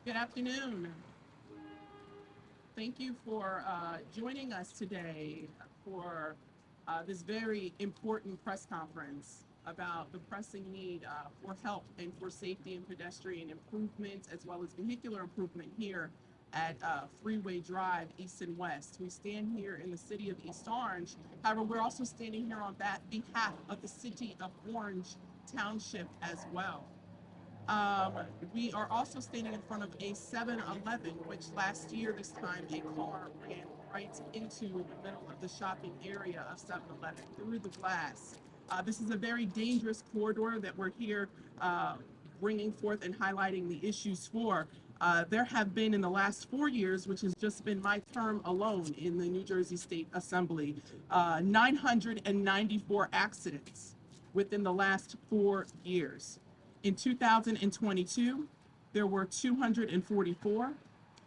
Good afternoon. Thank you for joining us today for this very important press conference about the pressing need for help and for safety and pedestrian improvement, as well as vehicular improvement here at Freeway Drive East and West. We stand here in the city of East Orange. However, we're also standing here on behalf of the city of Orange Township as well. Um, we are also standing in front of a 7-Eleven, which last year, this time, a car ran right into the middle of the shopping area of 7-Eleven through the glass. This is a very dangerous corridor that we're here bringing forth and highlighting the issues for. There have been in the last 4 years, which has just been my term alone in the New Jersey State Assembly, 994 accidents within the last 4 years. In 2022, there were 244.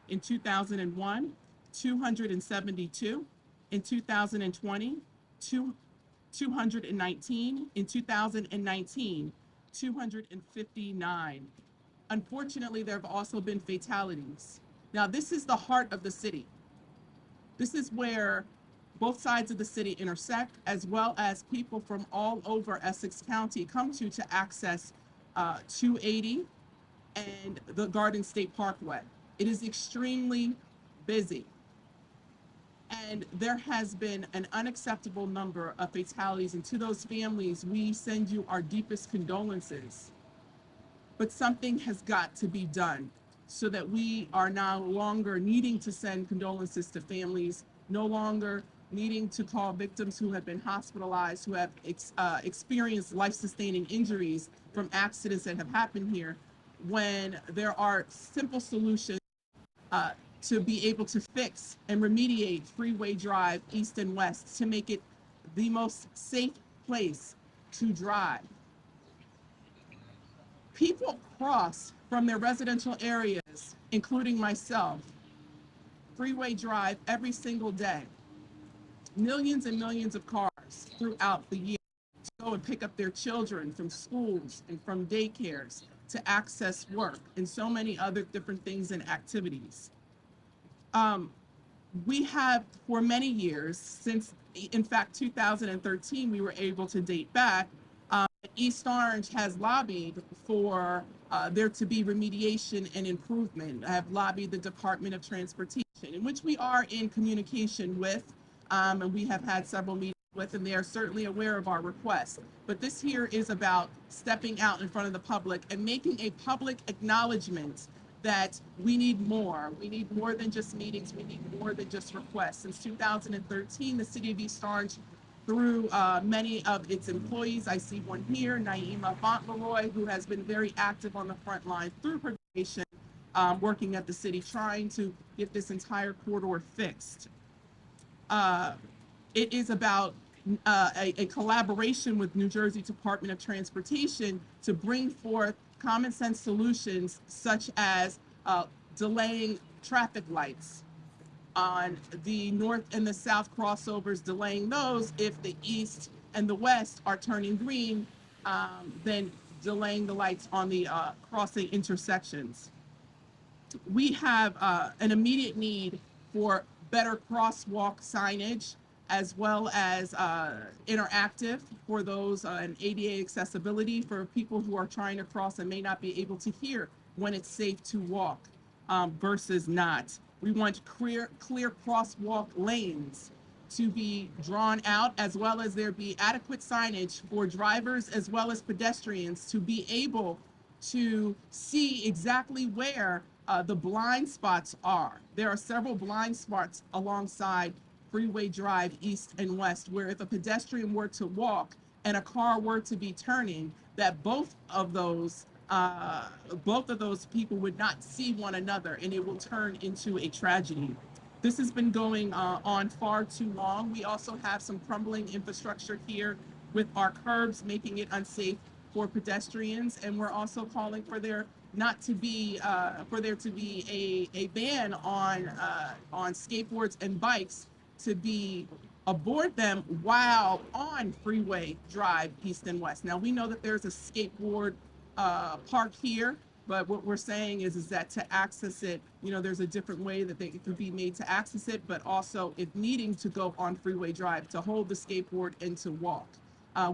In 2001, 272. In 2020, 219. In 2019, 259. Unfortunately, there have also been fatalities. Now, this is the heart of the city. This is where both sides of the city intersect, as well as people from all over Essex County come to access 280 and the Garden State Parkway. It is extremely busy. And there has been an unacceptable number of fatalities. And to those families, we send you our deepest condolences. But something has got to be done so that we are no longer needing to send condolences to families, no longer needing to call victims who have been hospitalized, who have experienced life-sustaining injuries from accidents that have happened here, when there are simple solutions to be able to fix and remediate Freeway Drive East and West to make it the most safe place to drive. People cross from their residential areas, including myself, Freeway Drive every single day. Millions and millions of cars throughout the year to go and pick up their children from schools and from daycares to access work and so many other different things and activities. We have for many years, since in fact 2013, we were able to date back, East Orange has lobbied for there to be remediation and improvement. I have lobbied the Department of Transportation, in which we are in communication with, and we have had several meetings with, and they are certainly aware of our requests. But this here is about stepping out in front of the public and making a public acknowledgement that we need more. We need more than just meetings. We need more than just requests. Since 2013, the city of East Orange, through many of its employees, I see one here, Naima Fauntleroy, who has been very active on the front line through preservation, working at the city, trying to get this entire corridor fixed. It is about a collaboration with New Jersey Department of Transportation to bring forth common sense solutions, such as delaying traffic lights on the north and the south crossovers, delaying those. If the east and the west are turning green, then delaying the lights on the crossing intersections. We have an immediate need for better crosswalk signage, as well as interactive for those and ADA accessibility for people who are trying to cross and may not be able to hear when it's safe to walk versus not. We want clear crosswalk lanes to be drawn out, as well as there be adequate signage for drivers as well as pedestrians to be able to see exactly where the blind spots are. There are several blind spots alongside Freeway Drive East and West, where if a pedestrian were to walk and a car were to be turning, that both of those people would not see one another, and it will turn into a tragedy. This has been going on far too long. We also have some crumbling infrastructure here with our curbs, making it unsafe for pedestrians, and we're also calling for there to be a ban on skateboards and bikes to be aboard them while on Freeway Drive East and West. Now, we know that there's a skateboard park here, But what we're saying is that to access it, there's a different way that it could be made to access it, but also if needing to go on Freeway Drive to hold the skateboard and to walk.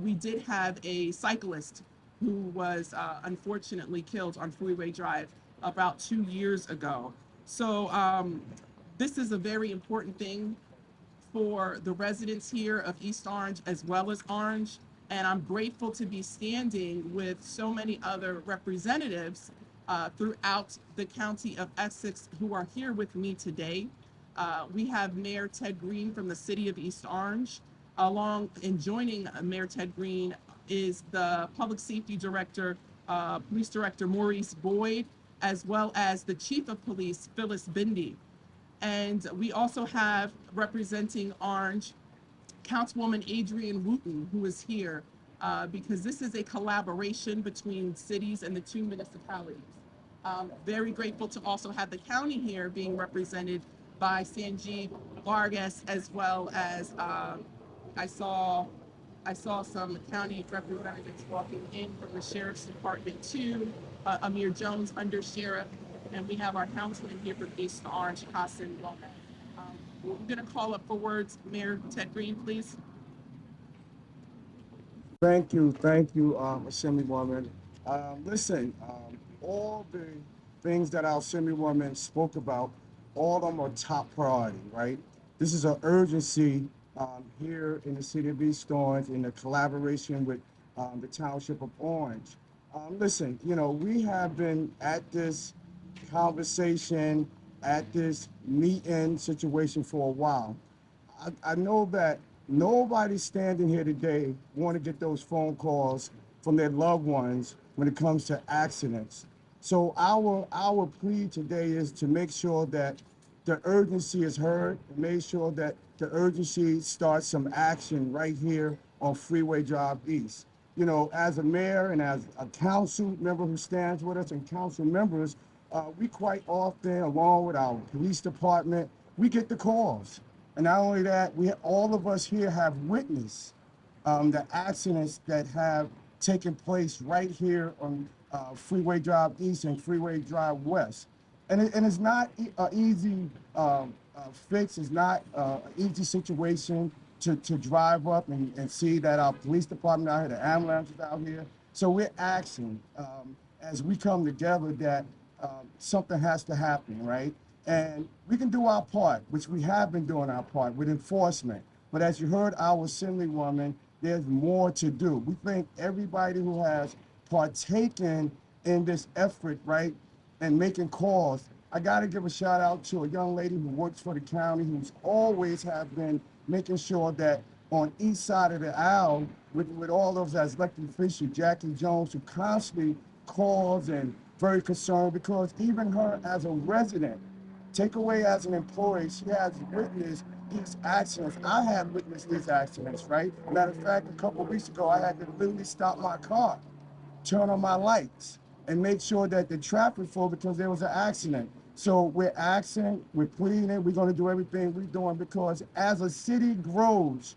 We did have a cyclist who was unfortunately killed on Freeway Drive about 2 years ago. So this is a very important thing for the residents here of East Orange as well as Orange. And I'm grateful to be standing with so many other representatives throughout the county of Essex who are here with me today. We have Mayor Ted Green from the city of East Orange. Along and joining Mayor Ted Green is the Public Safety Director, Police Director Maurice Boyd, as well as the Chief of Police, Phyllis Bindi. And we also have representing Orange, Councilwoman Adrienne Wooten, who is here because this is a collaboration between cities and the two municipalities. Very grateful to also have the county here being represented by Sanjeev Vargas, as well as I saw some county representatives walking in from the Sheriff's Department too, Amir Jones, Under Sheriff, and we have our councilman here from East Orange, Assemblywoman. We're going to call up for words. Mayor Ted Green, please. Thank you, Assemblywoman. Listen, all the things that our Assemblywoman spoke about, all of them are top priority, right? This is an urgency here in the city of East Orange in the collaboration with the Township of Orange. Listen, we have been at this conversation, at this meeting situation for a while. I know that nobody standing here today want to get those phone calls from their loved ones when it comes to accidents. So our plea today is to make sure that the urgency is heard, and make sure that the urgency starts some action right here on Freeway Drive East. As a mayor and as a council member who stands with us and council members, we quite often, along with our police department, we get the calls. And not only that, all of us here have witnessed the accidents that have taken place right here on Freeway Drive East and Freeway Drive West. And it's not an easy fix. It's not an easy situation to drive up and see that our police department out here, the ambulance is out here. So we're asking, as we come together, that something has to happen, right? And we can do our part, which we have been doing our part with enforcement. But as you heard our Assemblywoman, there's more to do. We think everybody who has partaken in this effort, right, and making calls, I got to give a shout out to a young lady who works for the county, who's always have been making sure that on each side of the aisle, with all of us as elected officials, Jackie Jones, who constantly calls and very concerned, because even her as a resident, take away as an employee, she has witnessed these accidents. I have witnessed these accidents, right? Matter of fact, a couple of weeks ago, I had to literally stop my car, turn on my lights, and make sure that the traffic flow, because there was an accident. So we're asking, we're pleading, we're going to do everything we're doing, because as a city grows,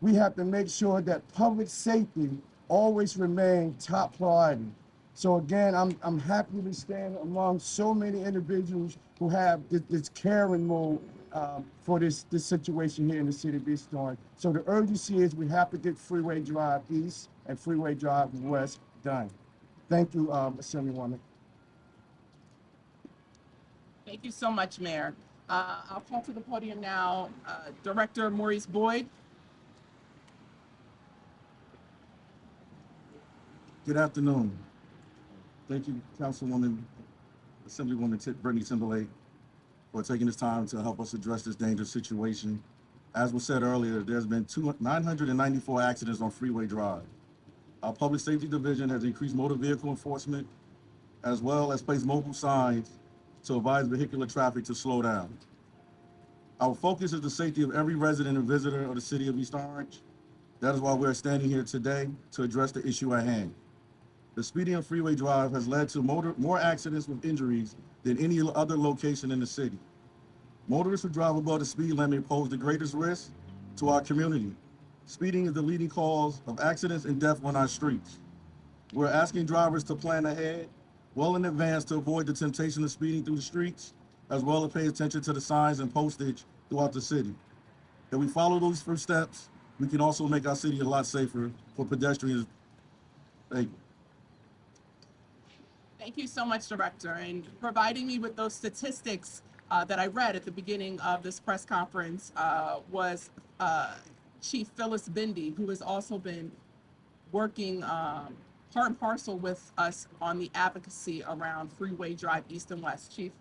we have to make sure that public safety always remains top priority. So again, I'm happy to stand among so many individuals who have this caring mode for this situation here in the city of East Orange. So the urgency is we have to get Freeway Drive East and Freeway Drive West done. Thank you, Assemblywoman. Thank you so much, Mayor. I'll call to the podium now Director Maurice Boyd. Good afternoon. Thank you, Councilwoman, Assemblywoman Brittany Timberlake, for taking this time to help us address this dangerous situation. As was said earlier, there's been 994 accidents on Freeway Drive. Our Public Safety Division has increased motor vehicle enforcement, as well as placed mobile signs to advise vehicular traffic to slow down. Our focus is the safety of every resident and visitor of the city of East Orange. That is why we're standing here today to address the issue at hand. The speeding on Freeway Drive has led to more accidents with injuries than any other location in the city. Motorists who drive above the speed limit pose the greatest risk to our community. Speeding is the leading cause of accidents and death on our streets. We're asking drivers to plan ahead, well in advance to avoid the temptation of speeding through the streets, as well as pay attention to the signs and postage throughout the city. If we follow those first steps, we can also make our city a lot safer for pedestrians. Thank you. Thank you so much, Director, and providing me with those statistics that I read at the beginning of this press conference was Chief Phyllis Bindi, who has also been working part and parcel with us on the advocacy around Freeway Drive East and West. Chief?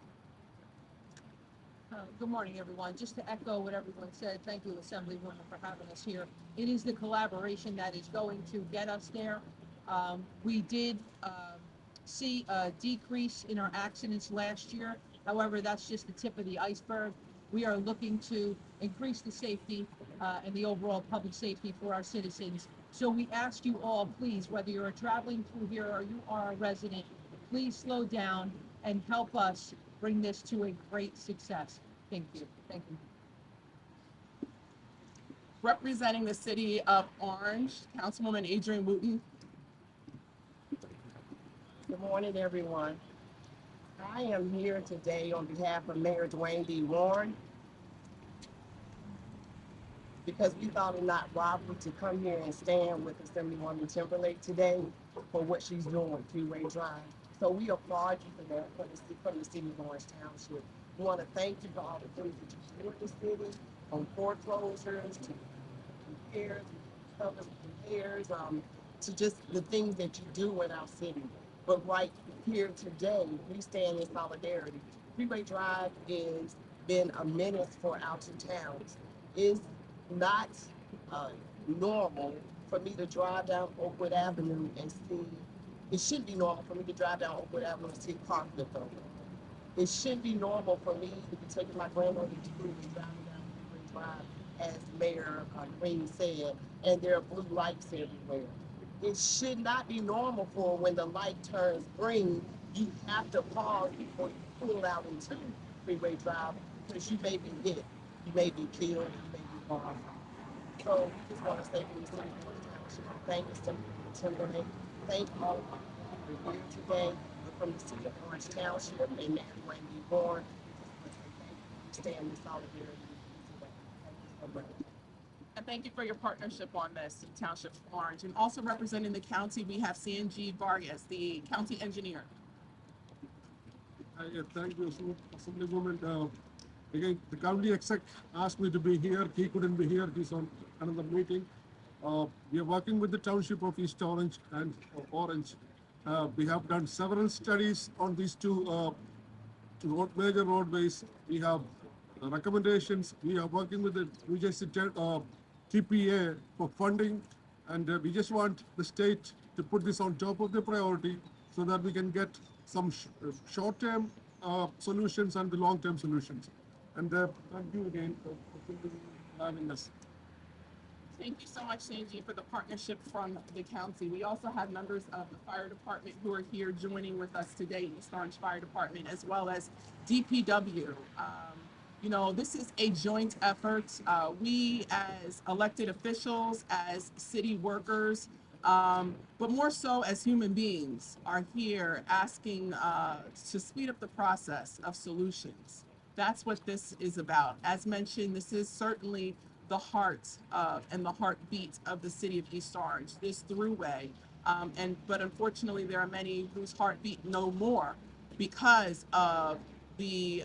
Good morning, everyone. Just to echo what everyone said, thank you, Assemblywoman, for having us here. It is the collaboration that is going to get us there. We did see a decrease in our accidents last year. However, that's just the tip of the iceberg. We are looking to increase the safety and the overall public safety for our citizens. So we ask you all, please, whether you're traveling through here or you are a resident, please slow down and help us bring this to a great success. Thank you. Thank you. Representing the city of Orange, Councilwoman Adrienne Wooten. Good morning, everyone. I am here today on behalf of Mayor Dwayne D. Warren because we thought it not robbery to come here and stand with Assemblywoman Timberlake today for what she's doing, Freeway Drive. So we applaud you for that from the city of Orange Township. We want to thank you for all the things that you do in the city, from foreclosures to repairs, to just the things that you do in our city. But right here today, we stand in solidarity. Freeway Drive has been a menace for our two towns. It's not normal for me to drive down Oakwood Avenue and see, it shouldn't be normal for me to drive down Oakwood Avenue and see a car flip over. It shouldn't be normal for me to be taking my grandmother to school and driving down Freeway Drive, as Mayor Green said, and there are blue lights everywhere. It should not be normal for when the light turns green, you have to pause before you pull out into Freeway Drive because you may be hit, you may be killed, you may be harmed. So we just want to say from the city of Orange Township, thank you, Timberlake. Thank all of you for here today. From the city of Orange Township and Mayor Dwayne D. Warren, we stand in solidarity with you today. Thank you so much. And thank you for your partnership on this, Township of Orange. And also representing the county, we have Sanjeev Vargas, the county engineer. Yeah, thank you, Assemblywoman. Again, the county exec asked me to be here. He couldn't be here. He's on another meeting. We are working with the Township of East Orange and Orange. We have done several studies on these two major roadways. We have recommendations. We are working with the New Jersey TPA for funding, and we just want the state to put this on top of the priority so that we can get some short-term solutions and the long-term solutions. And thank you again for having us. Thank you so much, Sanjeev, for the partnership from the county. We also have members of the fire department who are here joining with us today, East Orange Fire Department, as well as DPW. You know, this is a joint effort. We as elected officials, as city workers, but more so as human beings, are here asking to speed up the process of solutions. That's what this is about. As mentioned, this is certainly the heart of and the heartbeat of the city of East Orange, this throughway. But unfortunately, there are many whose heartbeat no more because of the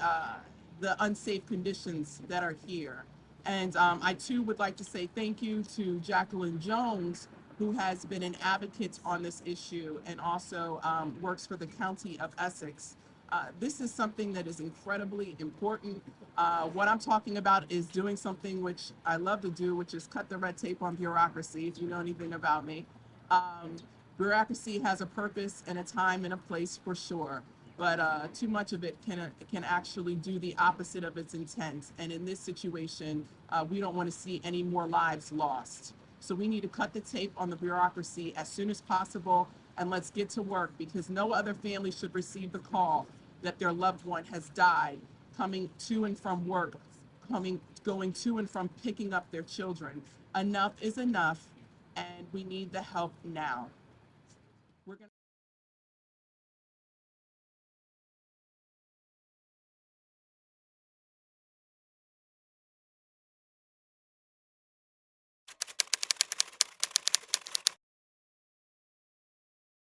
unsafe conditions that are here. And I too would like to say thank you to Jacqueline Jones, who has been an advocate on this issue and also works for the County of Essex. This is something that is incredibly important. What I'm talking about is doing something which I love to do, which is cut the red tape on bureaucracy, if you know anything about me. Bureaucracy has a purpose and a time and a place for sure, but too much of it can actually do the opposite of its intent. And in this situation, we don't want to see any more lives lost. So we need to cut the tape on the bureaucracy as soon as possible, and let's get to work, because no other family should receive the call that their loved one has died coming to and from work, going to and from picking up their children. Enough is enough, and we need the help now. We're gonna